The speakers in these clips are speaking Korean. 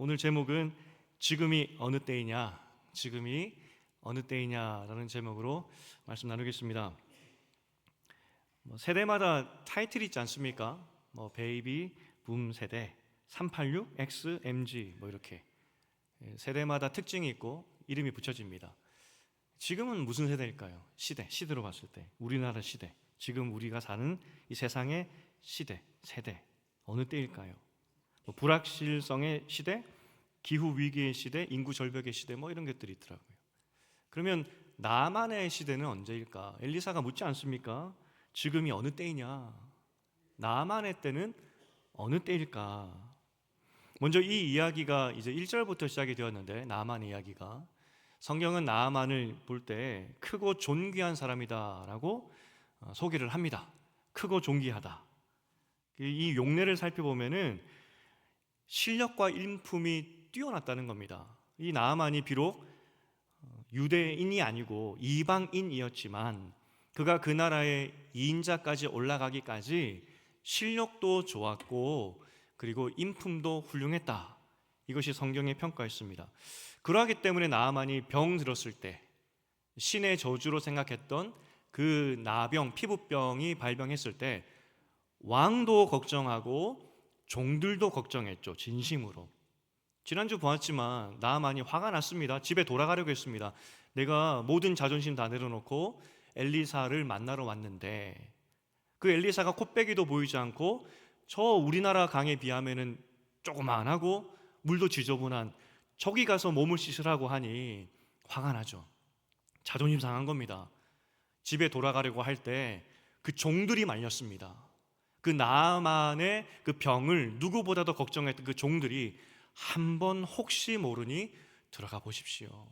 오늘 제목은 지금이 어느 때이냐, 지금이 어느 때이냐라는 제목으로 말씀 나누겠습니다. 세대마다 타이틀이 있지 않습니까? 베이비 붐 세대, 386, X, MG 이렇게 세대마다 특징이 있고 이름이 붙여집니다. 지금은 무슨 세대일까요? 시대로 봤을 때 우리나라 시대, 지금 우리가 사는 이 세상의 시대, 세대 어느 때일까요? 불확실성의 시대, 기후 위기의 시대, 인구 절벽의 시대 이런 것들이 있더라고요. 그러면 나만의 시대는 언제일까? 엘리사가 묻지 않습니까? 지금이 어느 때이냐? 나만의 때는 어느 때일까? 먼저 이 이야기가 이제 1절부터 시작이 되었는데, 나만의 이야기가, 성경은 나만을 볼 때 크고 존귀한 사람이다라고 소개를 합니다. 크고 존귀하다. 이 용례를 살펴보면은 실력과 인품이 뛰어났다는 겁니다. 이 나아만이 비록 유대인이 아니고 이방인이었지만 그가 그 나라의 2인자까지 올라가기까지 실력도 좋았고 그리고 인품도 훌륭했다. 이것이 성경의 평가였습니다. 그러하기 때문에 나아만이 병 들었을 때 신의 저주로 생각했던 그 나병, 피부병이 발병했을 때 왕도 걱정하고 종들도 걱정했죠. 진심으로. 지난주 보았지만 나아만이 화가 났습니다. 집에 돌아가려고 했습니다. 내가 모든 자존심 다 내려놓고 엘리사를 만나러 왔는데 그 엘리사가 코빼기도 보이지 않고 저 우리나라 강에 비하면은 조그만하고 물도 지저분한 저기 가서 몸을 씻으라고 하니 화가 나죠. 자존심 상한 겁니다. 집에 돌아가려고 할 때 그 종들이 말렸습니다. 그 나아만의 그 병을 누구보다도 걱정했던 그 종들이 한번 혹시 모르니 들어가 보십시오.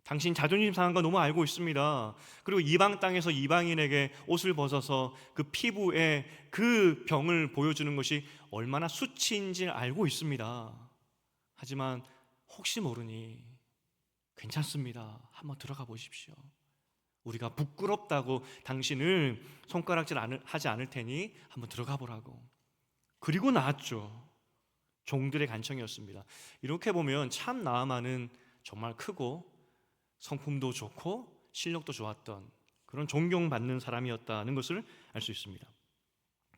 당신 자존심 상한 거 너무 알고 있습니다. 그리고 이방 땅에서 이방인에게 옷을 벗어서 그 피부에 그 병을 보여주는 것이 얼마나 수치인지 알고 있습니다. 하지만 혹시 모르니 괜찮습니다. 한번 들어가 보십시오. 우리가 부끄럽다고 당신을 손가락질 하지 않을 테니 한번 들어가 보라고. 그리고 나왔죠. 종들의 간청이었습니다. 이렇게 보면 참 나아만은 정말 크고 성품도 좋고 실력도 좋았던 그런 존경받는 사람이었다는 것을 알 수 있습니다.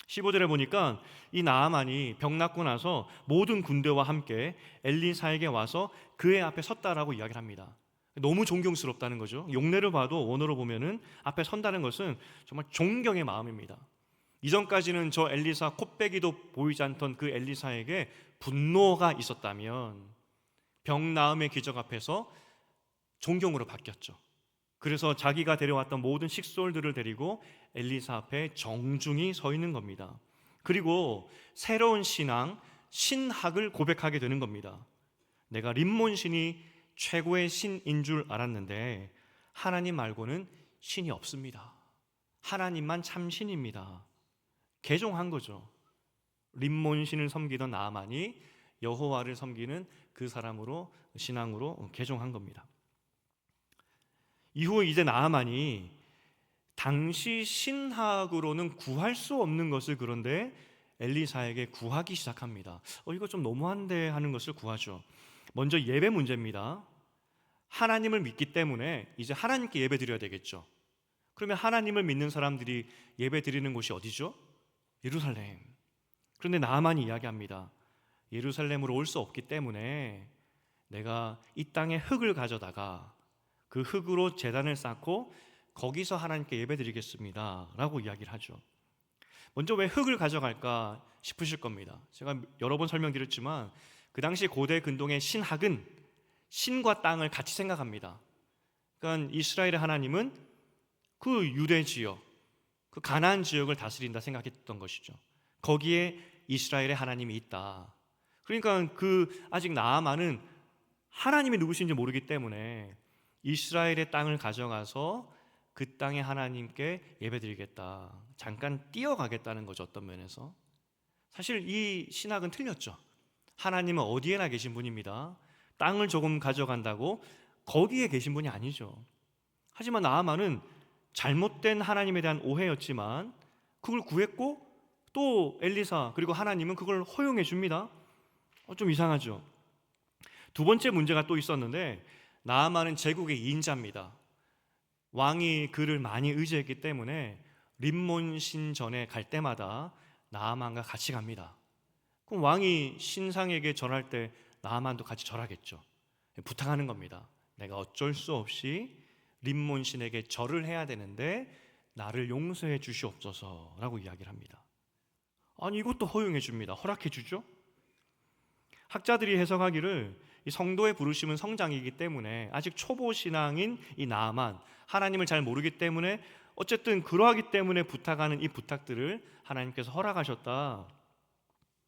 15절에 보니까 이 나아만이 병 낫고 나서 모든 군대와 함께 엘리사에게 와서 그의 앞에 섰다라고 이야기를 합니다. 너무 존경스럽다는 거죠. 용례를 봐도 원어로 보면은 앞에 선다는 것은 정말 존경의 마음입니다. 이전까지는 저 엘리사 코빼기도 보이지 않던 그 엘리사에게 분노가 있었다면 병 나음의 기적 앞에서 존경으로 바뀌었죠. 그래서 자기가 데려왔던 모든 식솔들을 데리고 엘리사 앞에 정중히 서 있는 겁니다. 그리고 새로운 신앙, 신학을 고백하게 되는 겁니다. 내가 림몬신이 최고의 신인 줄 알았는데 하나님 말고는 신이 없습니다. 하나님만 참 신입니다. 개종한 거죠. 림몬신을 섬기던 나아만이 여호와를 섬기는 그 사람으로 신앙으로 개종한 겁니다. 이후 이제 나아만이 당시 신학으로는 구할 수 없는 것을 그런데 엘리사에게 구하기 시작합니다. 이거 좀 너무한데 하는 것을 구하죠. 먼저 예배 문제입니다. 하나님을 믿기 때문에 이제 하나님께 예배 드려야 되겠죠. 그러면 하나님을 믿는 사람들이 예배 드리는 곳이 어디죠? 예루살렘. 그런데 나아만이 이야기합니다. 예루살렘으로 올 수 없기 때문에 내가 이 땅에 흙을 가져다가 그 흙으로 제단을 쌓고 거기서 하나님께 예배 드리겠습니다 라고 이야기를 하죠. 먼저 왜 흙을 가져갈까 싶으실 겁니다. 제가 여러 번 설명드렸지만 그 당시 고대 근동의 신학은 신과 땅을 같이 생각합니다. 그러니까 이스라엘의 하나님은 그 유대 지역, 그 가나안 지역을 다스린다 생각했던 것이죠. 거기에 이스라엘의 하나님이 있다. 그러니까 아직 나아만은 하나님이 누구신지 모르기 때문에 이스라엘의 땅을 가져가서 그 땅의 하나님께 예배드리겠다. 잠깐 뛰어가겠다는 거죠. 어떤 면에서. 사실 이 신학은 틀렸죠. 하나님은 어디에나 계신 분입니다. 땅을 조금 가져간다고 거기에 계신 분이 아니죠. 하지만 나아만은 잘못된 하나님에 대한 오해였지만 그걸 구했고 또 엘리사 그리고 하나님은 그걸 허용해 줍니다. 좀 이상하죠. 두 번째 문제가 또 있었는데, 나아만은 제국의 2인자입니다. 왕이 그를 많이 의지했기 때문에 림몬 신전에 갈 때마다 나아만과 같이 갑니다. 그럼 왕이 신상에게 절할 때 나아만도 같이 절하겠죠. 부탁하는 겁니다. 내가 어쩔 수 없이 림몬 신에게 절을 해야 되는데 나를 용서해 주시옵소서라고 이야기를 합니다. 아니, 이것도 허용해 줍니다. 허락해 주죠. 학자들이 해석하기를 이 성도의 부르심은 성장이기 때문에 아직 초보 신앙인 이 나아만, 하나님을 잘 모르기 때문에 어쨌든 그러하기 때문에 부탁하는 이 부탁들을 하나님께서 허락하셨다.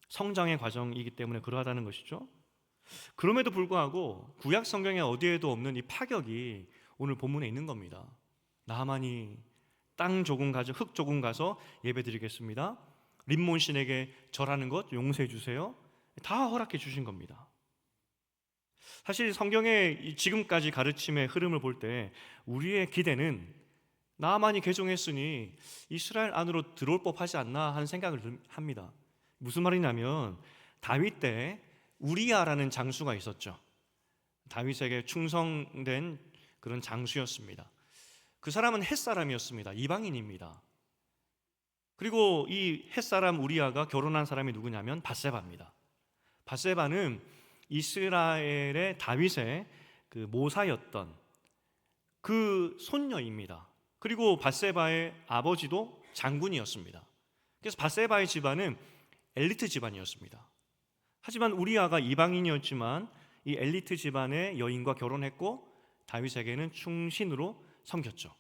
성장의 과정이기 때문에 그러하다는 것이죠. 그럼에도 불구하고 구약 성경에 어디에도 없는 이 파격이 오늘 본문에 있는 겁니다. 나아만이 땅 조금 가서, 흙 조금 가서 예배드리겠습니다. 림몬 신에게 절하는 것 용서해 주세요. 다 허락해 주신 겁니다. 사실 성경의 지금까지 가르침의 흐름을 볼 때 우리의 기대는 나아만이 개종했으니 이스라엘 안으로 들어올 법하지 않나 하는 생각을 합니다. 무슨 말이냐면, 다윗 때 우리야라는 장수가 있었죠. 다윗에게 충성된 그런 장수였습니다. 그 사람은 헷사람이었습니다. 이방인입니다. 그리고 이 헷사람 우리야가 결혼한 사람이 누구냐면 밧세바입니다. 밧세바는 이스라엘의 다윗의 그 모사였던 그 손녀입니다. 그리고 밧세바의 아버지도 장군이었습니다. 그래서 밧세바의 집안은 엘리트 집안이었습니다. 하지만 우리아가 이방인이었지만 이 엘리트 집안의 여인과 결혼했고 다윗에게는 충신으로 섬겼죠.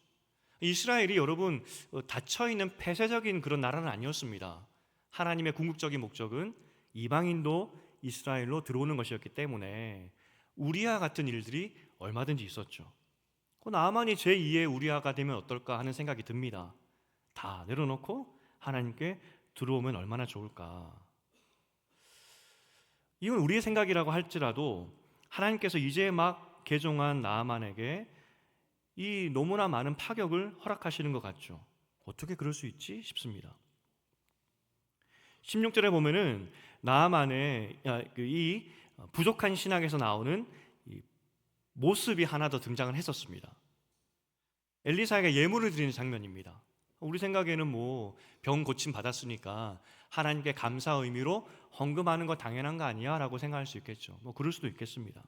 이스라엘이 여러분 닫혀있는 폐쇄적인 그런 나라는 아니었습니다. 하나님의 궁극적인 목적은 이방인도 이스라엘로 들어오는 것이었기 때문에 우리아 같은 일들이 얼마든지 있었죠. 나아만이 제2의 우리아가 되면 어떨까 하는 생각이 듭니다. 다 내려놓고 하나님께 들어오면 얼마나 좋을까. 이건 우리의 생각이라고 할지라도 하나님께서 이제 막 개종한 나아만에게 이 너무나 많은 파격을 허락하시는 것 같죠. 어떻게 그럴 수 있지 싶습니다. 16절에 보면은 나아만의 이 부족한 신학에서 나오는 이 모습이 하나 더 등장을 했었습니다. 엘리사에게 예물을 드리는 장면입니다. 우리 생각에는 뭐 병 고침 받았으니까 하나님께 감사 의미로 헌금하는 거 당연한 거 아니야? 라고 생각할 수 있겠죠. 뭐 그럴 수도 있겠습니다.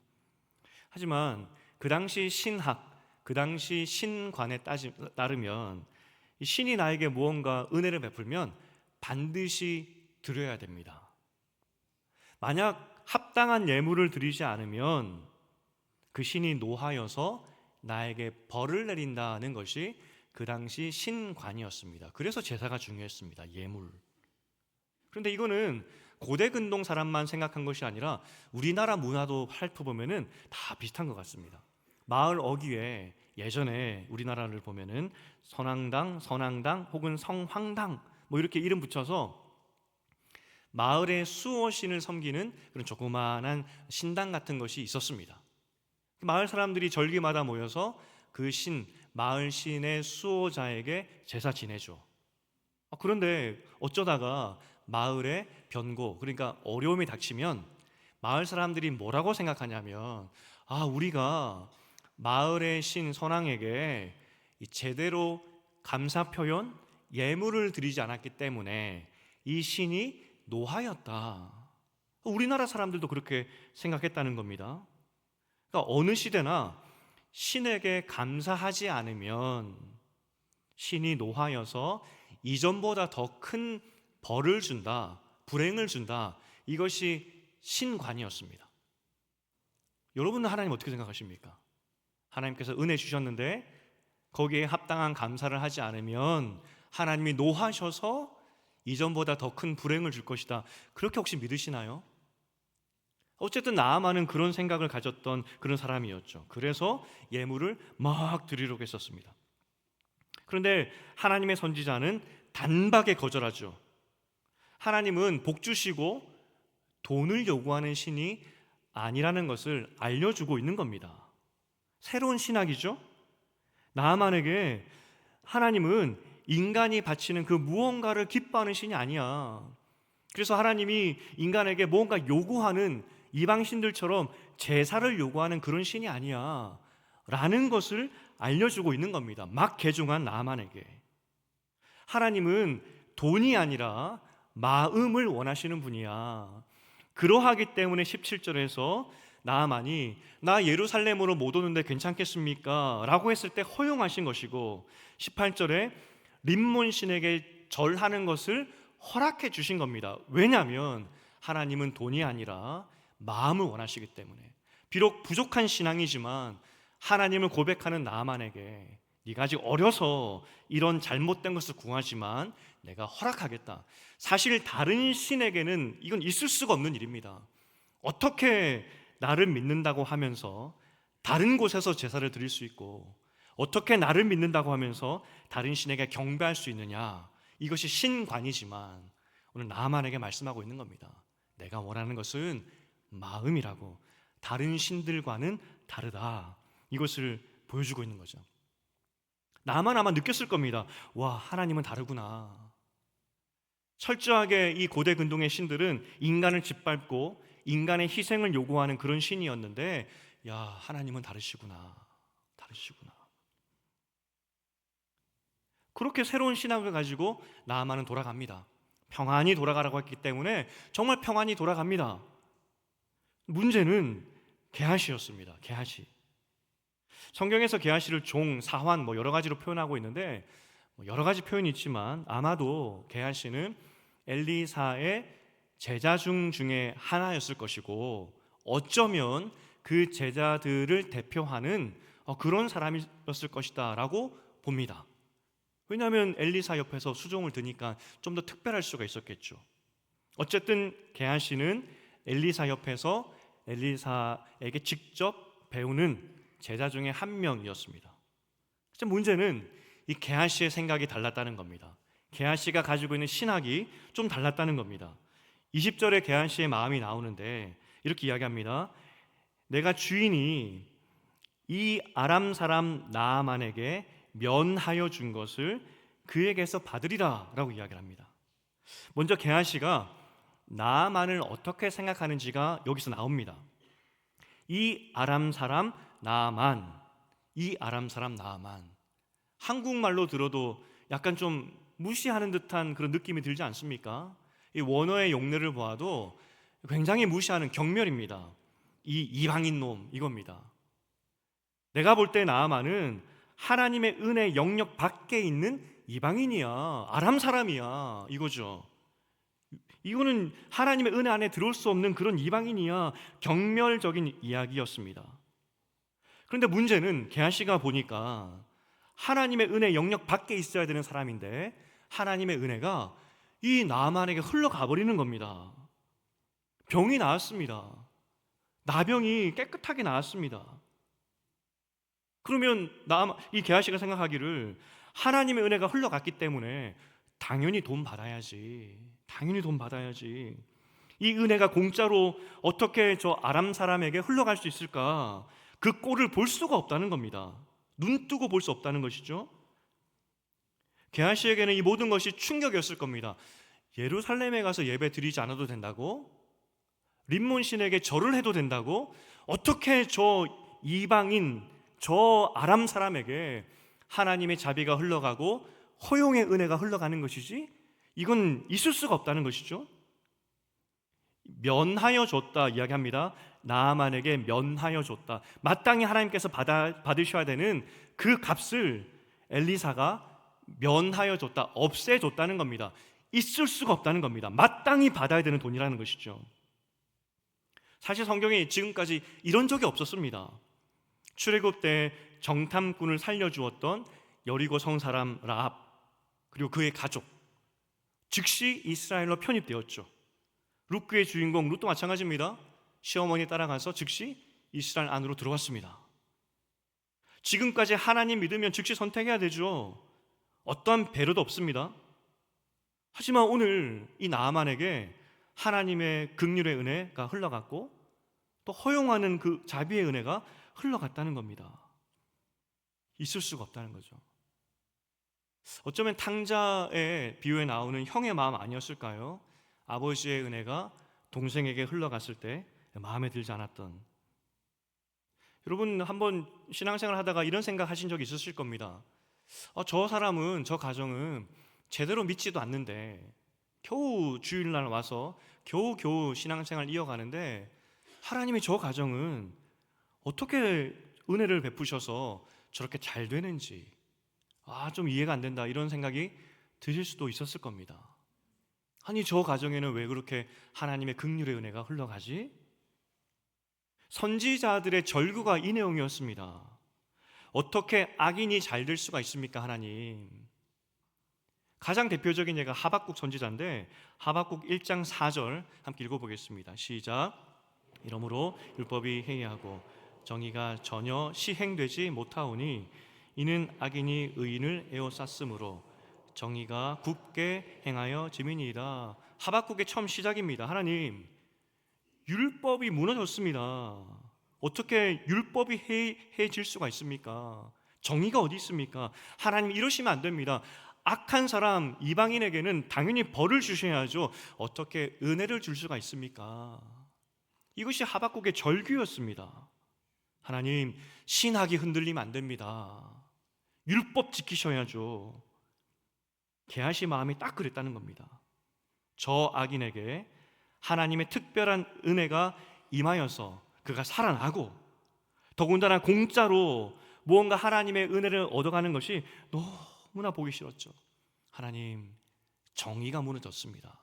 하지만 그 당시 신학, 그 당시 신관에 따르면 이 신이 나에게 무언가 은혜를 베풀면 반드시 드려야 됩니다. 만약 합당한 예물을 드리지 않으면 그 신이 노하여서 나에게 벌을 내린다는 것이 그 당시 신관이었습니다. 그래서 제사가 중요했습니다. 예물. 그런데 이거는 고대 근동 사람만 생각한 것이 아니라 우리나라 문화도 훑어보면은 다 비슷한 것 같습니다. 마을 어귀에 예전에 우리나라를 보면은 선앙당, 선앙당 혹은 성황당 뭐 이렇게 이름 붙여서 마을의 수호신을 섬기는 그런 조그마한 신당 같은 것이 있었습니다. 마을 사람들이 절기마다 모여서 그 신, 마을 신의 수호자에게 제사 지내죠. 그런데 어쩌다가 마을에 변고, 그러니까 어려움이 닥치면 마을 사람들이 뭐라고 생각하냐면, 우리가 마을의 신 선왕에게 제대로 감사 표현, 예물을 드리지 않았기 때문에 이 신이 노하였다. 우리나라 사람들도 그렇게 생각했다는 겁니다. 그러니까 어느 시대나 신에게 감사하지 않으면 신이 노하여서 이전보다 더 큰 벌을 준다, 불행을 준다. 이것이 신관이었습니다. 여러분은 하나님 어떻게 생각하십니까? 하나님께서 은혜 주셨는데 거기에 합당한 감사를 하지 않으면 하나님이 노하셔서 이전보다 더 큰 불행을 줄 것이다. 그렇게 혹시 믿으시나요? 어쨌든 나아만은 그런 생각을 가졌던 그런 사람이었죠. 그래서 예물을 막 드리려고 했었습니다. 그런데 하나님의 선지자는 단박에 거절하죠. 하나님은 복 주시고 돈을 요구하는 신이 아니라는 것을 알려주고 있는 겁니다. 새로운 신학이죠. 나아만에게 하나님은 인간이 바치는 그 무언가를 기뻐하는 신이 아니야. 그래서 하나님이 인간에게 뭔가 요구하는 이방 신들처럼 제사를 요구하는 그런 신이 아니야 라는 것을 알려주고 있는 겁니다. 막 개종한 나아만에게. 하나님은 돈이 아니라 마음을 원하시는 분이야. 그러하기 때문에 17절에서 나아만이 나 예루살렘으로 못 오는데 괜찮겠습니까? 라고 했을 때 허용하신 것이고, 18절에 림몬 신에게 절하는 것을 허락해 주신 겁니다. 왜냐하면 하나님은 돈이 아니라 마음을 원하시기 때문에. 비록 부족한 신앙이지만 하나님을 고백하는 나아만에게 네가 아직 어려서 이런 잘못된 것을 구하지만 내가 허락하겠다. 사실 다른 신에게는 이건 있을 수가 없는 일입니다. 어떻게 나를 믿는다고 하면서 다른 곳에서 제사를 드릴 수 있고, 어떻게 나를 믿는다고 하면서 다른 신에게 경배할 수 있느냐. 이것이 신관이지만 오늘 나아만에게 말씀하고 있는 겁니다. 내가 원하는 것은 마음이라고, 다른 신들과는 다르다. 이것을 보여주고 있는 거죠. 나만 아마 느꼈을 겁니다. 와, 하나님은 다르구나. 철저하게 이 고대 근동의 신들은 인간을 짓밟고 인간의 희생을 요구하는 그런 신이었는데, 야, 하나님은 다르시구나. 다르시구나. 그렇게 새로운 신학을 가지고 나아만은 돌아갑니다. 평안히 돌아가라고 했기 때문에 정말 평안히 돌아갑니다. 문제는 게하시였습니다. 게하시. 성경에서 게하시를 종, 사환 여러 가지로 표현하고 있는데, 여러 가지 표현이 있지만 아마도 게하시는 엘리사의 제자 중에 하나였을 것이고, 어쩌면 그 제자들을 대표하는 그런 사람이었을 것이다 라고 봅니다. 왜냐하면 엘리사 옆에서 수종을 드니까 좀 더 특별할 수가 있었겠죠. 어쨌든 게하시는 엘리사 옆에서 엘리사에게 직접 배우는 제자 중에 한 명이었습니다. 문제는 이 게하시의 생각이 달랐다는 겁니다. 게하시가 가지고 있는 신학이 좀 달랐다는 겁니다. 20절에 게하시의 마음이 나오는데 이렇게 이야기합니다. 내가 주인이 이 아람 사람 나아만에게 면하여 준 것을 그에게서 받으리라 라고 이야기를 합니다. 먼저 게하시가 나아만을 어떻게 생각하는지가 여기서 나옵니다. 이 아람 사람 나아만, 이 아람 사람 나아만. 한국말로 들어도 약간 좀 무시하는 듯한 그런 느낌이 들지 않습니까? 이 원어의 용례를 보아도 굉장히 무시하는 경멸입니다. 이 이방인 놈, 이겁니다. 내가 볼 때 나아만은 하나님의 은혜 영역 밖에 있는 이방인이야, 아람 사람이야, 이거죠. 이거는 하나님의 은혜 안에 들어올 수 없는 그런 이방인이야. 경멸적인 이야기였습니다. 그런데 문제는 게하시가 보니까 하나님의 은혜 영역 밖에 있어야 되는 사람인데 하나님의 은혜가 이 나아만에게 흘러가 버리는 겁니다. 병이 나았습니다. 나병이 깨끗하게 나았습니다. 그러면 이 게하시가 생각하기를 하나님의 은혜가 흘러갔기 때문에 당연히 돈 받아야지. 당연히 돈 받아야지. 이 은혜가 공짜로 어떻게 저 아람 사람에게 흘러갈 수 있을까? 그 꼴을 볼 수가 없다는 겁니다. 눈 뜨고 볼 수 없다는 것이죠. 게하시에게는 이 모든 것이 충격이었을 겁니다. 예루살렘에 가서 예배 드리지 않아도 된다고? 림몬 신에게 절을 해도 된다고? 어떻게 저 이방인, 저 아람 사람에게 하나님의 자비가 흘러가고 허용의 은혜가 흘러가는 것이지? 이건 있을 수가 없다는 것이죠. 면하여 줬다 이야기합니다. 나아만에게 면하여 줬다. 마땅히 하나님께서 받으셔야 되는 그 값을 엘리사가 면하여 줬다, 없애줬다는 겁니다. 있을 수가 없다는 겁니다. 마땅히 받아야 되는 돈이라는 것이죠. 사실 성경에 지금까지 이런 적이 없었습니다. 출애굽 때 정탐꾼을 살려주었던 여리고 성 사람 라합, 그리고 그의 가족, 즉시 이스라엘로 편입되었죠. 룻기의 주인공 룻도 마찬가지입니다. 시어머니 따라가서 즉시 이스라엘 안으로 들어왔습니다. 지금까지 하나님 믿으면 즉시 선택해야 되죠. 어떠한 배려도 없습니다. 하지만 오늘 이 나아만에게 하나님의 긍휼의 은혜가 흘러갔고 또 허용하는 그 자비의 은혜가 흘러갔다는 겁니다. 있을 수가 없다는 거죠. 어쩌면 탕자의 비유에 나오는 형의 마음 아니었을까요? 아버지의 은혜가 동생에게 흘러갔을 때 마음에 들지 않았던, 여러분 한번 신앙생활 하다가 이런 생각 하신 적 있으실 겁니다. 저 사람은, 저 가정은 제대로 믿지도 않는데 겨우 주일날 와서 겨우 신앙생활 이어가는데 하나님이 저 가정은 어떻게 은혜를 베푸셔서 저렇게 잘 되는지 좀 이해가 안 된다, 이런 생각이 드실 수도 있었을 겁니다. 아니, 저 가정에는 왜 그렇게 하나님의 긍휼의 은혜가 흘러가지? 선지자들의 절규가 이 내용이었습니다. 어떻게 악인이 잘 될 수가 있습니까, 하나님? 가장 대표적인 예가 하박국 선지자인데, 하박국 1장 4절 함께 읽어보겠습니다. 시작. 이러므로 율법이 해이하고 정의가 전혀 시행되지 못하오니 이는 악인이 의인을 에워쌌으므로 정의가 굳게 행하여 지민이이다. 하박국의 처음 시작입니다. 하나님, 율법이 무너졌습니다. 어떻게 율법이 해질 수가 있습니까? 정의가 어디 있습니까? 하나님, 이러시면 안 됩니다. 악한 사람 이방인에게는 당연히 벌을 주셔야죠. 어떻게 은혜를 줄 수가 있습니까? 이것이 하박국의 절규였습니다. 하나님, 신학이 흔들리면 안 됩니다. 율법 지키셔야죠. 게하시 마음이 딱 그랬다는 겁니다. 저 악인에게 하나님의 특별한 은혜가 임하여서 그가 살아나고, 더군다나 공짜로 무언가 하나님의 은혜를 얻어가는 것이 너무나 보기 싫었죠. 하나님, 정의가 무너졌습니다.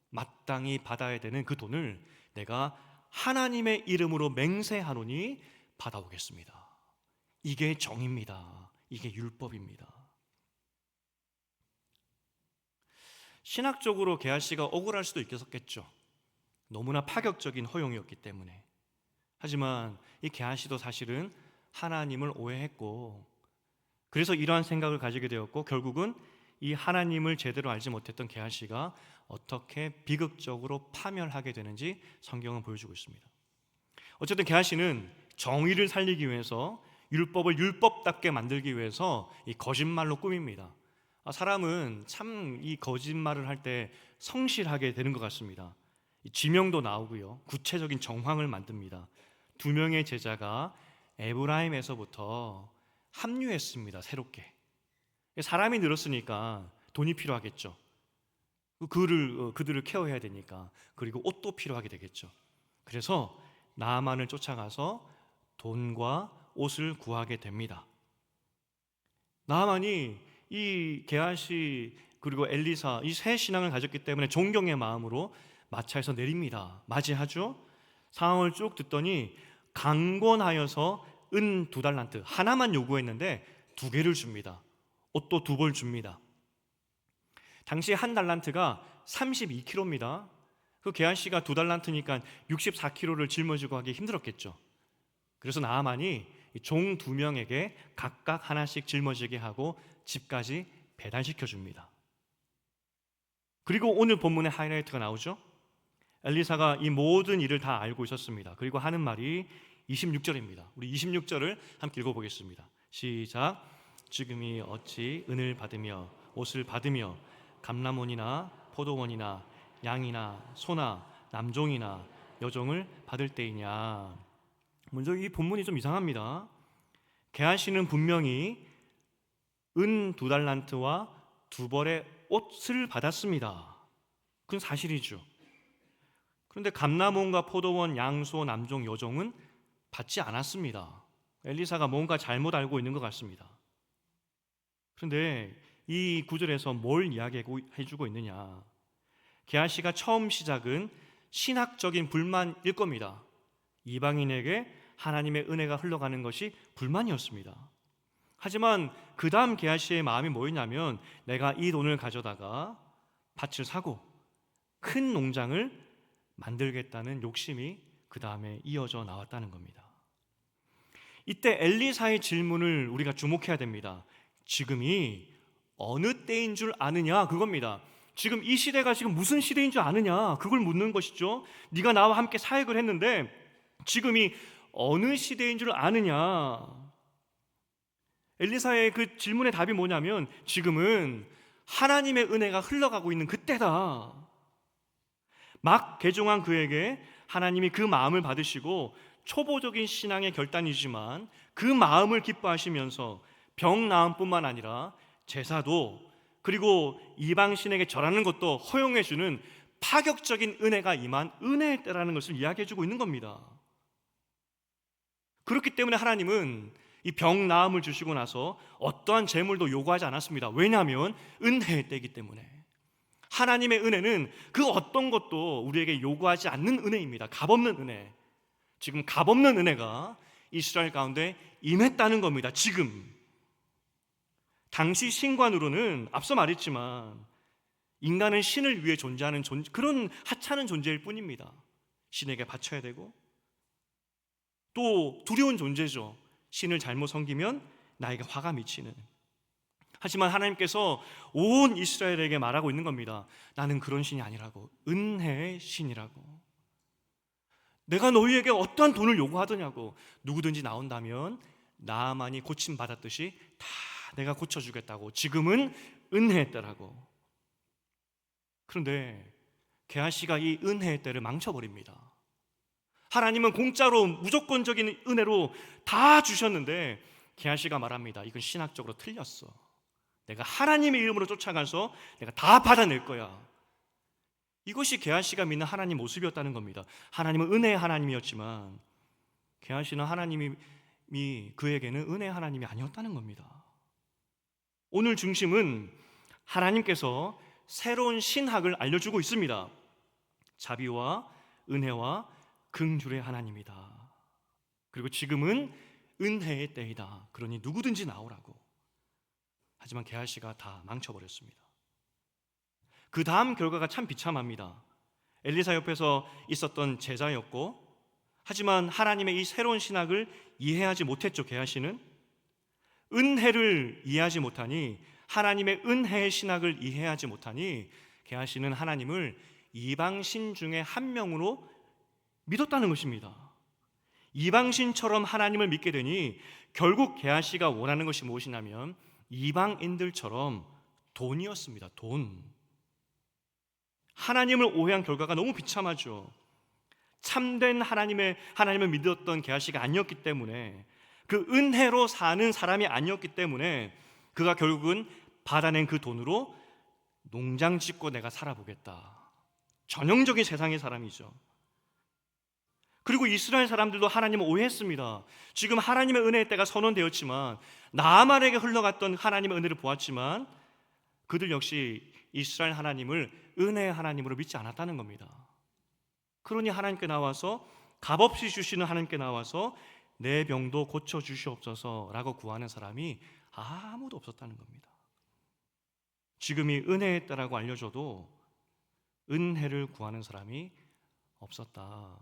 마땅히 받아야 되는 그 돈을 내가 하나님의 이름으로 맹세하노니 받아오겠습니다. 이게 정의입니다. 이게 율법입니다. 신학적으로 게하시가 억울할 수도 있겠죠. 너무나 파격적인 허용이었기 때문에. 하지만 이 게하시도 사실은 하나님을 오해했고, 그래서 이러한 생각을 가지게 되었고, 결국은 이 하나님을 제대로 알지 못했던 게하시가 어떻게 비극적으로 파멸하게 되는지 성경은 보여주고 있습니다. 어쨌든 게하시는 정의를 살리기 위해서, 율법을 율법답게 만들기 위해서 이 거짓말로 꾸밉니다. 사람은 참 이 거짓말을 할 때 성실하게 되는 것 같습니다. 지명도 나오고요, 구체적인 정황을 만듭니다. 2명의 제자가 에브라임에서부터 합류했습니다. 새롭게. 사람이 늘었으니까 돈이 필요하겠죠. 그들을 케어해야 되니까. 그리고 옷도 필요하게 되겠죠. 그래서 나아만을 쫓아가서 돈과 옷을 구하게 됩니다. 나아만이 이 게하시 그리고 엘리사, 이 세 신앙을 가졌기 때문에 존경의 마음으로 마차에서 내립니다. 맞이하죠. 상황을 쭉 듣더니 강권하여서 은 2달란트, 하나만 요구했는데 2개를 줍니다. 옷도 2벌 줍니다. 당시 1달란트가 32kg입니다. 그 게하시가 2달란트니까 64kg를 짊어지고 하기 힘들었겠죠. 그래서 나아만이 종 2명에게 각각 하나씩 짊어지게 하고 집까지 배달시켜 줍니다. 그리고 오늘 본문의 하이라이트가 나오죠. 엘리사가 이 모든 일을 다 알고 있었습니다. 그리고 하는 말이 26절입니다. 우리 26절을 함께 읽어보겠습니다. 시작. 지금이 어찌 은을 받으며 옷을 받으며 감람원이나 포도원이나 양이나 소나 남종이나 여종을 받을 때이냐. 먼저 이 본문이 좀 이상합니다. 게하시는 분명히 은 2달란트와 2벌의 옷을 받았습니다. 그건 사실이죠. 그런데 감람원과 포도원, 양소, 남종, 여종은 받지 않았습니다. 엘리사가 뭔가 잘못 알고 있는 것 같습니다. 그런데 이 구절에서 뭘 이야기해주고 있느냐. 게하시가 처음 시작은 신학적인 불만일 겁니다. 이방인에게 하나님의 은혜가 흘러가는 것이 불만이었습니다. 하지만 그 다음 게하시의 마음이 뭐였냐면, 내가 이 돈을 가져다가 밭을 사고 큰 농장을 만들겠다는 욕심이 그 다음에 이어져 나왔다는 겁니다. 이때 엘리사의 질문을 우리가 주목해야 됩니다. 지금이 어느 때인 줄 아느냐, 그겁니다. 지금 이 시대가 지금 무슨 시대인 줄 아느냐, 그걸 묻는 것이죠. 네가 나와 함께 사역을 했는데 지금이 어느 시대인 줄 아느냐. 엘리사의 그 질문의 답이 뭐냐면, 지금은 하나님의 은혜가 흘러가고 있는 그때다. 막 개종한 그에게 하나님이 그 마음을 받으시고 초보적인 신앙의 결단이지만 그 마음을 기뻐하시면서 병 나음뿐만 아니라 제사도 그리고 이방신에게 절하는 것도 허용해 주는 파격적인 은혜가 임한 은혜의 때라는 것을 이야기해 주고 있는 겁니다. 그렇기 때문에 하나님은 이 병 나음을 주시고 나서 어떠한 재물도 요구하지 않았습니다. 왜냐하면 은혜의 때이기 때문에. 하나님의 은혜는 그 어떤 것도 우리에게 요구하지 않는 은혜입니다. 값없는 은혜. 지금 값없는 은혜가 이스라엘 가운데 임했다는 겁니다. 지금 당시 신관으로는 앞서 말했지만 인간은 신을 위해 존재하는 그런 하찮은 존재일 뿐입니다. 신에게 바쳐야 되고 또 두려운 존재죠. 신을 잘못 섬기면 나에게 화가 미치는. 하지만 하나님께서 온 이스라엘에게 말하고 있는 겁니다. 나는 그런 신이 아니라고. 은혜의 신이라고. 내가 너희에게 어떠한 돈을 요구하더냐고. 누구든지 나온다면 나만이 고침받았듯이 다 내가 고쳐주겠다고. 지금은 은혜의 때라고. 그런데 게하시가 이 은혜의 때를 망쳐버립니다. 하나님은 공짜로 무조건적인 은혜로 다 주셨는데 게하시가 말합니다. 이건 신학적으로 틀렸어. 내가 하나님의 이름으로 쫓아가서 내가 다 받아낼 거야. 이것이 게하시가 믿는 하나님 모습이었다는 겁니다. 하나님은 은혜의 하나님이었지만 게하시는 하나님이 그에게는 은혜의 하나님이 아니었다는 겁니다. 오늘 중심은 하나님께서 새로운 신학을 알려주고 있습니다. 자비와 은혜와 긍휼의 하나님이다. 그리고 지금은 은혜의 때이다. 그러니 누구든지 나오라고. 하지만 게하시가 다 망쳐버렸습니다. 그 다음 결과가 참 비참합니다. 엘리사 옆에서 있었던 제자였고, 하지만 하나님의 이 새로운 신학을 이해하지 못했죠. 게하시는 은혜를 이해하지 못하니, 하나님의 은혜의 신학을 이해하지 못하니 게하시는 하나님을 이방신 중에 한 명으로 믿었다는 것입니다. 이방신처럼 하나님을 믿게 되니 결국 게하시가 원하는 것이 무엇이냐면 이방인들처럼 돈이었습니다. 돈. 하나님을 오해한 결과가 너무 비참하죠. 참된 하나님을 믿었던 게하시가 아니었기 때문에, 그 은혜로 사는 사람이 아니었기 때문에 그가 결국은 받아낸 그 돈으로 농장 짓고 내가 살아보겠다. 전형적인 세상의 사람이죠. 그리고 이스라엘 사람들도 하나님을 오해했습니다. 지금 하나님의 은혜의 때가 선언되었지만, 나아만에게 흘러갔던 하나님의 은혜를 보았지만 그들 역시 이스라엘 하나님을 은혜의 하나님으로 믿지 않았다는 겁니다. 그러니 하나님께 나와서, 값없이 주시는 하나님께 나와서 내 병도 고쳐주시옵소서라고 구하는 사람이 아무도 없었다는 겁니다. 지금이 은혜의 때라고 알려줘도 은혜를 구하는 사람이 없었다.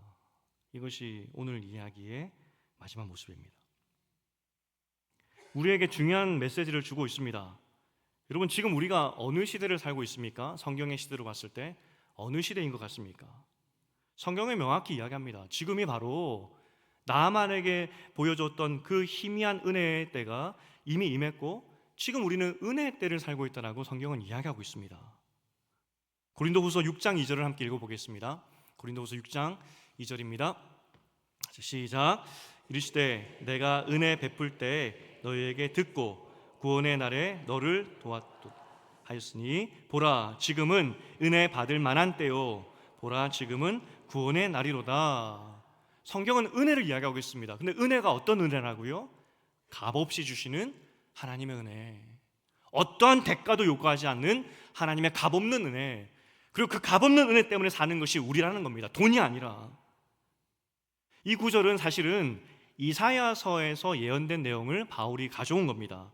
이것이 오늘 이야기의 마지막 모습입니다. 우리에게 중요한 메시지를 주고 있습니다. 여러분, 지금 우리가 어느 시대를 살고 있습니까? 성경의 시대로 봤을 때 어느 시대인 것 같습니까? 성경에 명확히 이야기합니다. 지금이 바로 나아만에게 보여줬던 그 희미한 은혜의 때가 이미 임했고, 지금 우리는 은혜의 때를 살고 있다고 성경은 이야기하고 있습니다. 고린도후서 6장 2절을 함께 읽어보겠습니다. 고린도후서 6장 2절입니다. 시작. 이르시되 내가 은혜 베풀 때 너희에게 듣고 구원의 날에 너를 도왔하였으니 보라 지금은 은혜 받을 만한 때요 보라 지금은 구원의 날이로다. 성경은 은혜를 이야기하고 있습니다. 근데 은혜가 어떤 은혜라고요? 값없이 주시는 하나님의 은혜, 어떠한 대가도 요구하지 않는 하나님의 값없는 은혜, 그리고 그 값없는 은혜 때문에 사는 것이 우리라는 겁니다. 돈이 아니라. 이 구절은 사실은 이사야서에서 예언된 내용을 바울이 가져온 겁니다.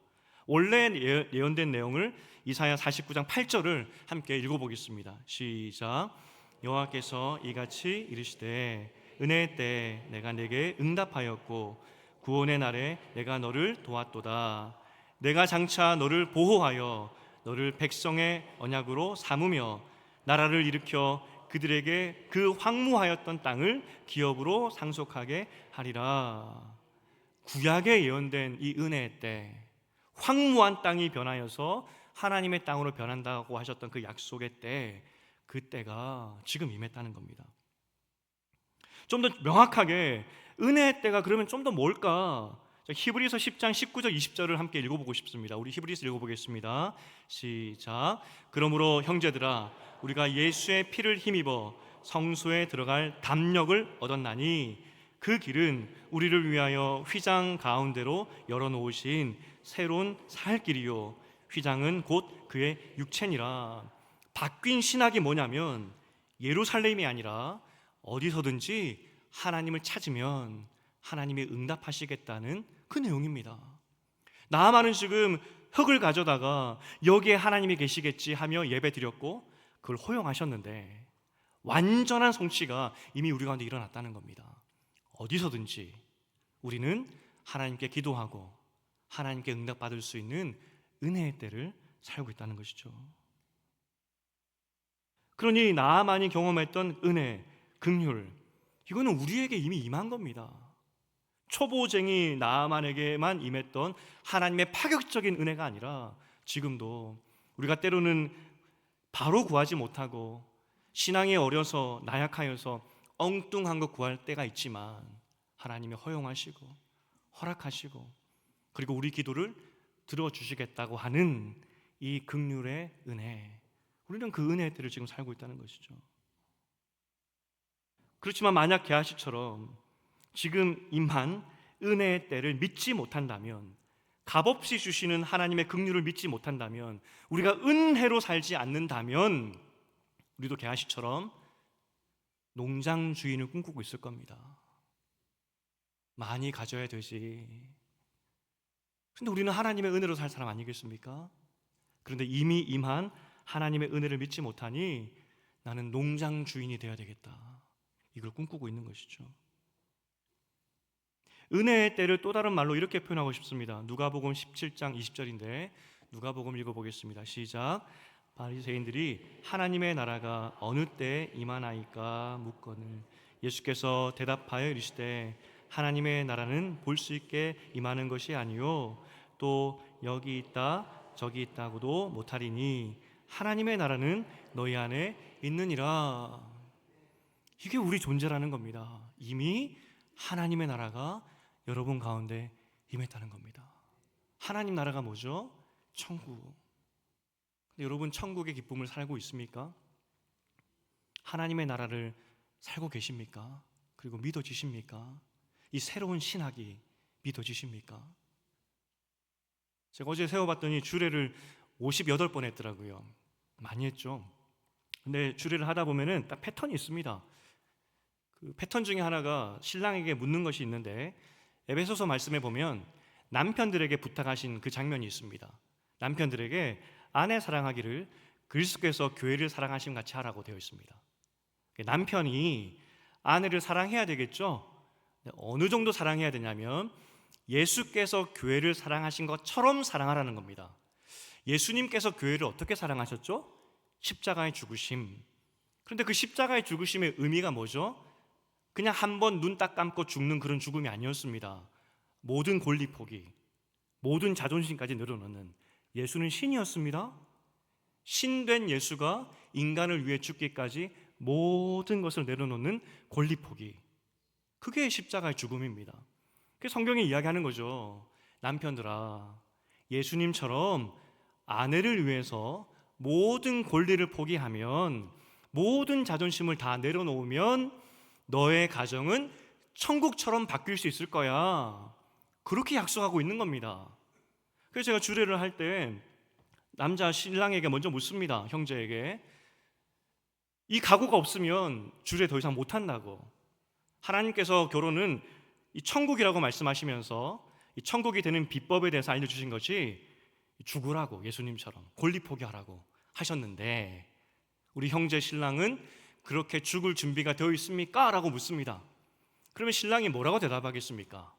원래 예언된 내용을 이사야 49장 8절을 함께 읽어보겠습니다. 시작. 여호와께서 이같이 이르시되 은혜의 때에 내가 내게 응답하였고 구원의 날에 내가 너를 도왔도다. 내가 장차 너를 보호하여 너를 백성의 언약으로 삼으며 나라를 일으켜 그들에게 그 황무하였던 땅을 기업으로 상속하게 하리라. 구약에 예언된 이 은혜의 때, 황무한 땅이 변하여서 하나님의 땅으로 변한다고 하셨던 그 약속의 때, 그 때가 지금 임했다는 겁니다. 좀 더 명확하게 은혜의 때가 그러면 좀 더 뭘까? 히브리서 10장 19절 20절을 함께 읽어보고 싶습니다. 우리 히브리서 읽어보겠습니다. 시작. 그러므로 형제들아 우리가 예수의 피를 힘입어 성소에 들어갈 담력을 얻었나니 그 길은 우리를 위하여 휘장 가운데로 열어놓으신 새로운 살 길이요 휘장은 곧 그의 육체니라. 바뀐 신학이 뭐냐면 예루살렘이 아니라 어디서든지 하나님을 찾으면 하나님이 응답하시겠다는 그 내용입니다. 나아만은 지금 흙을 가져다가 여기에 하나님이 계시겠지 하며 예배 드렸고 그걸 허용하셨는데 완전한 성취가 이미 우리 가운데 일어났다는 겁니다. 어디서든지 우리는 하나님께 기도하고 하나님께 응답받을 수 있는 은혜의 때를 살고 있다는 것이죠. 그러니 나아만이 경험했던 은혜, 긍휼, 이거는 우리에게 이미 임한 겁니다. 초보쟁이 나아만에게만 임했던 하나님의 파격적인 은혜가 아니라 지금도 우리가 때로는 바로 구하지 못하고 신앙이 어려서 나약하여서 엉뚱한 거 구할 때가 있지만 하나님이 허용하시고 허락하시고 그리고 우리 기도를 들어주시겠다고 하는 이 긍휼의 은혜, 우리는 그 은혜의 때를 지금 살고 있다는 것이죠. 그렇지만 만약 게하시처럼 지금 임한 은혜의 때를 믿지 못한다면, 값없이 주시는 하나님의 긍휼을 믿지 못한다면, 우리가 은혜로 살지 않는다면 우리도 게하시처럼 농장 주인을 꿈꾸고 있을 겁니다. 많이 가져야 되지. 그런데 우리는 하나님의 은혜로 살 사람 아니겠습니까? 그런데 이미 임한 하나님의 은혜를 믿지 못하니 나는 농장 주인이 되어야 되겠다, 이걸 꿈꾸고 있는 것이죠. 은혜의 때를 또 다른 말로 이렇게 표현하고 싶습니다. 누가복음 17장 20절인데 누가복음 읽어보겠습니다. 시작. 바리새인들이 하나님의 나라가 어느 때에 임하나이까 묻거늘 예수께서 대답하여 이르시되 하나님의 나라는 볼 수 있게 임하는 것이 아니요 또 여기 있다 저기 있다고도 못하리니 하나님의 나라는 너희 안에 있느니라. 이게 우리 존재라는 겁니다. 이미 하나님의 나라가 여러분 가운데 임했다는 겁니다. 하나님 나라가 뭐죠? 천국. 근데 여러분 천국의 기쁨을 살고 있습니까? 하나님의 나라를 살고 계십니까? 그리고 믿어지십니까? 이 새로운 신학이 믿어지십니까? 제가 어제 세워봤더니 주례를 58번 했더라고요. 많이 했죠. 근데 주례를 하다 보면은 딱 패턴이 있습니다. 그 패턴 중에 하나가 신랑에게 묻는 것이 있는데, 에베소서 말씀에 보면 남편들에게 부탁하신 그 장면이 있습니다. 남편들에게 아내 사랑하기를 그리스도께서 교회를 사랑하심 같이 하라고 되어 있습니다. 남편이 아내를 사랑해야 되겠죠. 어느 정도 사랑해야 되냐면 예수께서 교회를 사랑하신 것처럼 사랑하라는 겁니다. 예수님께서 교회를 어떻게 사랑하셨죠? 십자가의 죽으심. 그런데 그 십자가의 죽으심의 의미가 뭐죠? 그냥 한번 눈 딱 감고 죽는 그런 죽음이 아니었습니다. 모든 권리 포기, 모든 자존심까지 내려놓는, 예수는 신이었습니다. 신된 예수가 인간을 위해 죽기까지 모든 것을 내려놓는 권리 포기, 그게 십자가의 죽음입니다. 그게 성경이 이야기하는 거죠. 남편들아, 예수님처럼 아내를 위해서 모든 권리를 포기하면, 모든 자존심을 다 내려놓으면 너의 가정은 천국처럼 바뀔 수 있을 거야. 그렇게 약속하고 있는 겁니다. 그래서 제가 주례를 할 때 남자 신랑에게 먼저 묻습니다. 형제에게. 이 각오가 없으면 주례 더 이상 못한다고. 하나님께서 결혼은 이 천국이라고 말씀하시면서 이 천국이 되는 비법에 대해서 알려주신 것이 죽으라고, 예수님처럼 권리 포기하라고 하셨는데, 우리 형제 신랑은 그렇게 죽을 준비가 되어 있습니까? 라고 묻습니다. 그러면 신랑이 뭐라고 대답하겠습니까?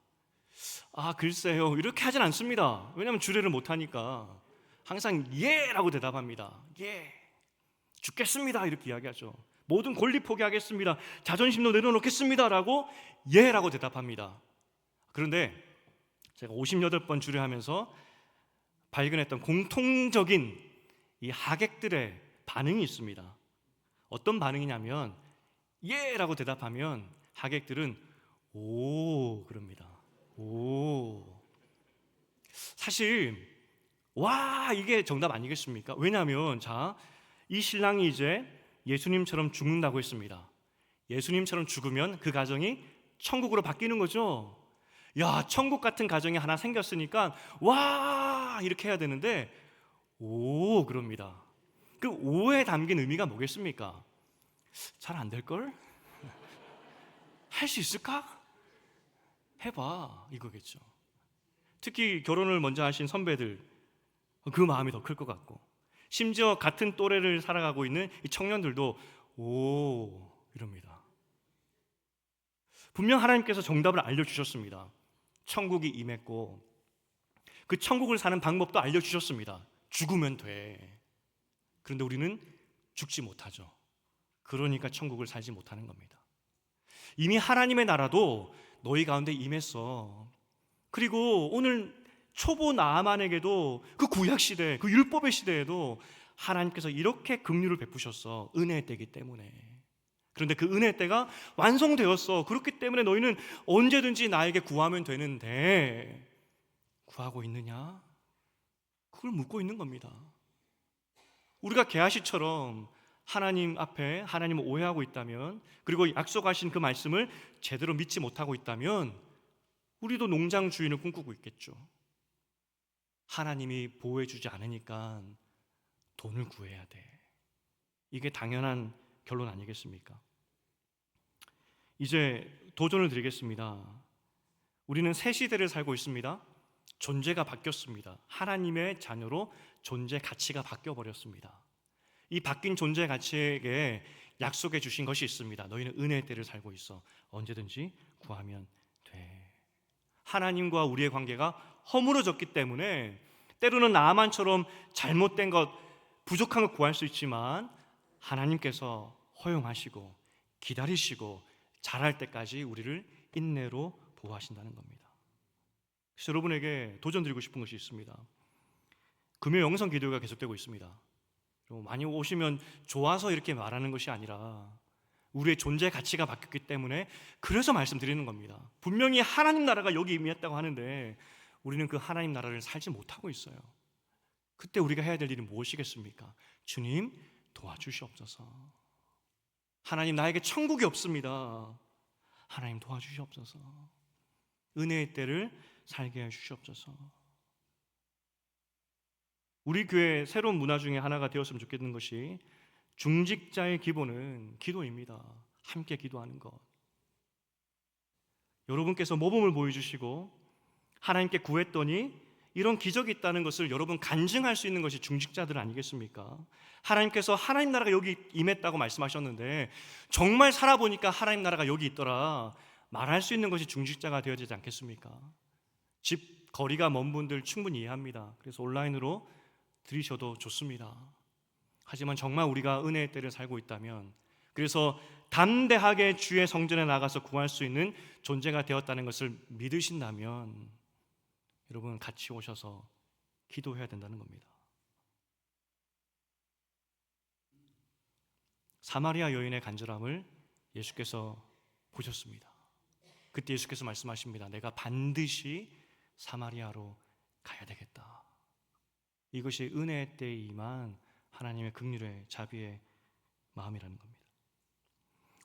아, 글쎄요, 이렇게 하진 않습니다. 왜냐하면 주례를 못하니까 항상 예! 라고 대답합니다. 예, 죽겠습니다, 이렇게 이야기하죠. 모든 권리 포기하겠습니다, 자존심도 내려놓겠습니다 라고 예! 라고 대답합니다. 그런데 제가 58번 주례하면서 발견했던 공통적인 이 하객들의 반응이 있습니다. 어떤 반응이냐면 예! 라고 대답하면 하객들은 오 그럽니다. 오. 사실 와 이게 정답 아니겠습니까? 왜냐하면 자, 이 신랑이 이제 예수님처럼 죽는다고 했습니다. 예수님처럼 죽으면 그 가정이 천국으로 바뀌는 거죠. 야, 천국 같은 가정이 하나 생겼으니까 와 이렇게 해야 되는데 오 그럽니다. 그 오에 담긴 의미가 뭐겠습니까? 잘 안 될걸? 할 수 있을까? 해봐 이거겠죠. 특히 결혼을 먼저 하신 선배들 그 마음이 더 클 것 같고, 심지어 같은 또래를 살아가고 있는 이 청년들도 오 이럽니다. 분명 하나님께서 정답을 알려주셨습니다. 천국이 임했고 그 천국을 사는 방법도 알려주셨습니다. 죽으면 돼. 그런데 우리는 죽지 못하죠. 그러니까 천국을 살지 못하는 겁니다. 이미 하나님의 나라도 너희 가운데 임했어. 그리고 오늘 초보 나아만에게도 그 구약시대, 그 율법의 시대에도 하나님께서 이렇게 긍휼을 베푸셨어. 은혜의 때이기 때문에. 그런데 그 은혜의 때가 완성되었어. 그렇기 때문에 너희는 언제든지 나에게 구하면 되는데 구하고 있느냐? 그걸 묻고 있는 겁니다. 우리가 게하시처럼 하나님 앞에 하나님을 오해하고 있다면, 그리고 약속하신 그 말씀을 제대로 믿지 못하고 있다면 우리도 농장 주인을 꿈꾸고 있겠죠. 하나님이 보호해주지 않으니까 돈을 구해야 돼. 이게 당연한 결론 아니겠습니까? 이제 도전을 드리겠습니다. 우리는 새 시대를 살고 있습니다. 존재가 바뀌었습니다. 하나님의 자녀로 존재 가치가 바뀌어버렸습니다. 이 바뀐 존재 가치에게 약속해 주신 것이 있습니다. 너희는 은혜의 때를 살고 있어. 언제든지 구하면 돼. 하나님과 우리의 관계가 허물어졌기 때문에 때로는 나만처럼 잘못된 것, 부족한 것 구할 수 있지만 하나님께서 허용하시고 기다리시고 자랄 때까지 우리를 인내로 보호하신다는 겁니다. 그래서 여러분에게 도전드리고 싶은 것이 있습니다. 금요 영성 기도가 계속되고 있습니다. 많이 오시면 좋아서 이렇게 말하는 것이 아니라 우리의 존재 가치가 바뀌었기 때문에 그래서 말씀드리는 겁니다. 분명히 하나님 나라가 여기 임했다고 하는데 우리는 그 하나님 나라를 살지 못하고 있어요. 그때 우리가 해야 될 일이 무엇이겠습니까? 주님 도와주시옵소서. 하나님 나에게 천국이 없습니다. 하나님 도와주시옵소서. 은혜의 때를 살게 해주시옵소서. 우리 교회 새로운 문화 중에 하나가 되었으면 좋겠는 것이 중직자의 기본은 기도입니다. 함께 기도하는 것. 여러분께서 모범을 보여주시고 하나님께 구했더니 이런 기적이 있다는 것을 여러분 간증할 수 있는 것이 중직자들 아니겠습니까? 하나님께서 하나님 나라가 여기 임했다고 말씀하셨는데 정말 살아보니까 하나님 나라가 여기 있더라 말할 수 있는 것이 중직자가 되어야 되지 않겠습니까? 집 거리가 먼 분들 충분히 이해합니다. 그래서 온라인으로 들으셔도 좋습니다. 하지만 정말 우리가 은혜의 때를 살고 있다면, 그래서 담대하게 주의 성전에 나가서 구할 수 있는 존재가 되었다는 것을 믿으신다면 여러분 같이 오셔서 기도해야 된다는 겁니다. 사마리아 여인의 간절함을 예수께서 보셨습니다. 그때 예수께서 말씀하십니다. 내가 반드시 사마리아로 가야 되겠다. 이것이 은혜의 때에 임한 하나님의 긍휼의 자비의 마음이라는 겁니다.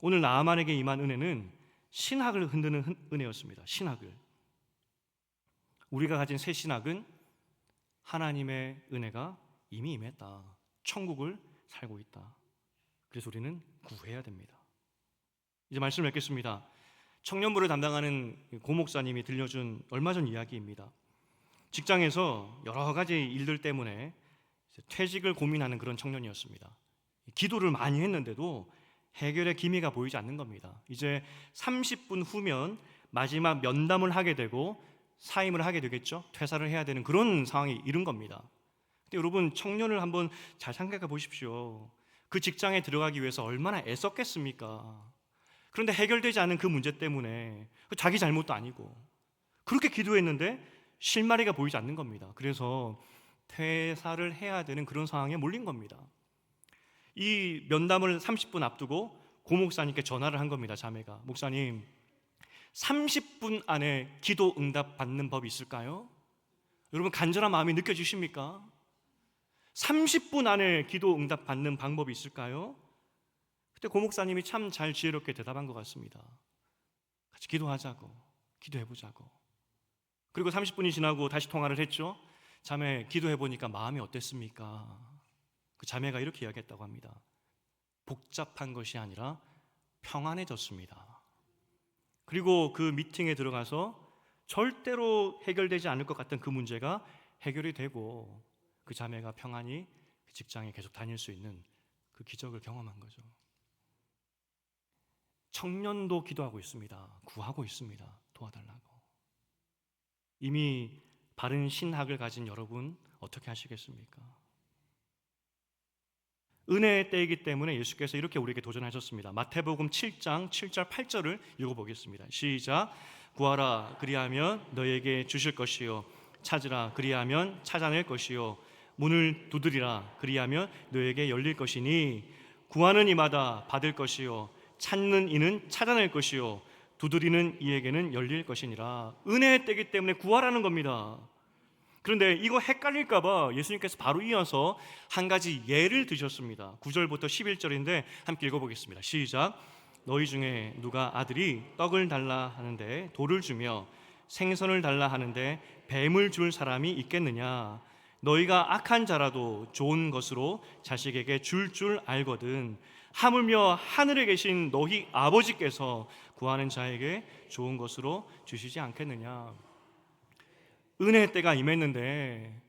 오늘 나아만에게 임한 은혜는 신학을 흔드는 은혜였습니다. 신학을. 우리가 가진 새 신학은 하나님의 은혜가 이미 임했다. 천국을 살고 있다. 그래서 우리는 구해야 됩니다. 이제 말씀을 맺겠습니다. 청년부를 담당하는 고 목사님이 들려준 얼마 전 이야기입니다. 직장에서 여러 가지 일들 때문에 퇴직을 고민하는 그런 청년이었습니다. 기도를 많이 했는데도 해결의 기미가 보이지 않는 겁니다. 이제 30분 후면 마지막 면담을 하게 되고 사임을 하게 되겠죠. 퇴사를 해야 되는 그런 상황이 이른 겁니다. 근데 여러분 청년을 한번 잘 생각해 보십시오. 그 직장에 들어가기 위해서 얼마나 애썼겠습니까? 그런데 해결되지 않은 그 문제 때문에 자기 잘못도 아니고 그렇게 기도했는데 실마리가 보이지 않는 겁니다. 그래서 퇴사를 해야 되는 그런 상황에 몰린 겁니다. 이 면담을 30분 앞두고 고 목사님께 전화를 한 겁니다. 자매가, 목사님 30분 안에 기도 응답 받는 법이 있을까요? 여러분 간절한 마음이 느껴지십니까? 30분 안에 기도 응답 받는 방법이 있을까요? 그때 고 목사님이 참 잘 지혜롭게 대답한 것 같습니다. 같이 기도하자고, 기도해보자고. 그리고 30분이 지나고 다시 통화를 했죠. 자매, 기도해보니까 마음이 어땠습니까? 그 자매가 이렇게 이야기했다고 합니다. 복잡한 것이 아니라 평안해졌습니다. 그리고 그 미팅에 들어가서 절대로 해결되지 않을 것 같던 그 문제가 해결이 되고 그 자매가 평안히 그 직장에 계속 다닐 수 있는 그 기적을 경험한 거죠. 청년도 기도하고 있습니다. 구하고 있습니다. 도와달라고. 이미 바른 신학을 가진 여러분 어떻게 하시겠습니까? 은혜의 때이기 때문에 예수께서 이렇게 우리에게 도전하셨습니다. 마태복음 7장 7절 8절을 읽어보겠습니다. 시작. 구하라 그리하면 너에게 주실 것이요 찾으라 그리하면 찾아낼 것이요 문을 두드리라 그리하면 너에게 열릴 것이니 구하는 이마다 받을 것이요 찾는 이는 찾아낼 것이요 두드리는 이에게는 열릴 것이니라. 은혜의 때이기 때문에 구하라는 겁니다. 그런데 이거 헷갈릴까 봐 예수님께서 바로 이어서 한 가지 예를 드셨습니다. 9절부터 11절인데 함께 읽어보겠습니다. 시작. 너희 중에 누가 아들이 떡을 달라 하는데 돌을 주며 생선을 달라 하는데 뱀을 줄 사람이 있겠느냐? 너희가 악한 자라도 좋은 것으로 자식에게 줄 알거든. 하물며 하늘에 계신 너희 아버지께서 구하는 자에게 좋은 것으로 주시지 않겠느냐? 은혜의 때가 임했는데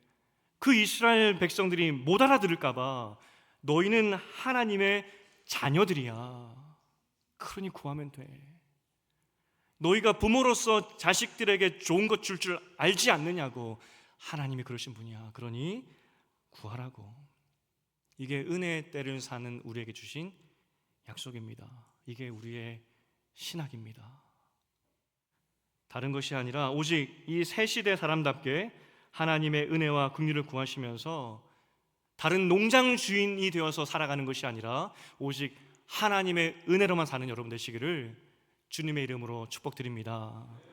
그 이스라엘 백성들이 못 알아들을까 봐 너희는 하나님의 자녀들이야. 그러니 구하면 돼. 너희가 부모로서 자식들에게 좋은 것 줄 알지 않느냐고. 하나님이 그러신 분이야. 그러니 구하라고. 이게 은혜의 때를 사는 우리에게 주신 약속입니다. 이게 우리의 신학입니다. 다른 것이 아니라 오직 이 새 시대 사람답게 하나님의 은혜와 긍휼을 구하시면서 다른 농장 주인이 되어서 살아가는 것이 아니라 오직 하나님의 은혜로만 사는 여러분 되시기를 주님의 이름으로 축복드립니다.